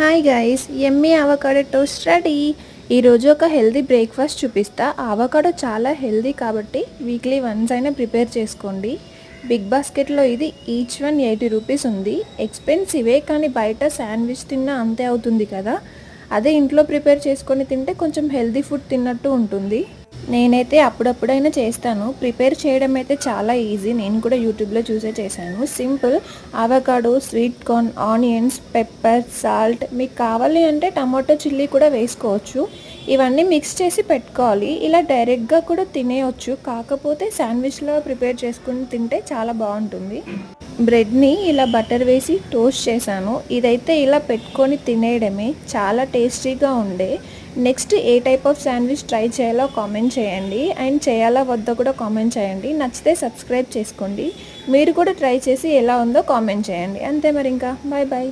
Hi guys, యమ్మీ avocado toast ready. ఈరోజు ఒక healthy breakfast చూపిస్తా. అవకాడో చాలా హెల్దీ కాబట్టి వీక్లీ వన్స్ అయినా ప్రిపేర్ చేసుకోండి. బిగ్ బాస్కెట్లో ఇది ఈచ్ వన్ 80 రూపీస్ ఉంది. ఎక్స్పెన్సివే, కానీ బయట శాండ్విచ్ తిన్నా అంతే అవుతుంది కదా. అదే ఇంట్లో ప్రిపేర్ చేసుకొని తింటే కొంచెం హెల్దీ ఫుడ్ తిన్నట్టు ఉంటుంది. నేనైతే అప్పుడప్పుడైనా చేస్తాను. ప్రిపేర్ చేయడం అయితే చాలా ఈజీ. నేను కూడా యూట్యూబ్లో చూసే చేశాను. Simple. Avocado, sweet corn, onions, pepper, salt, మీకు కావాలి అంటే టమాటో చిల్లీ కూడా వేసుకోవచ్చు. ఇవన్నీ మిక్స్ చేసి పెట్టుకోవాలి. ఇలా డైరెక్ట్గా కూడా తినేయచ్చు, కాకపోతే శాండ్విచ్లో ప్రిపేర్ చేసుకుని తింటే చాలా బాగుంటుంది. బ్రెడ్ని ఇలా బటర్ వేసి టోస్ట్ చేశాను. ఇదైతే ఇలా పెట్టుకొని తినేయడమే, చాలా టేస్టీగా ఉండే. Next A type of sandwich try చేయాలో కామెంట్ చేయండి, అండ్ చేయాలా వద్దో కూడా కామెంట్ చేయండి. నచ్చితే సబ్స్క్రైబ్ చేసుకోండి. మీరు కూడా ట్రై చేసి ఎలా ఉందో కామెంట్ చేయండి. అంతే మరి, ఇంకా బాయ్ బాయ్.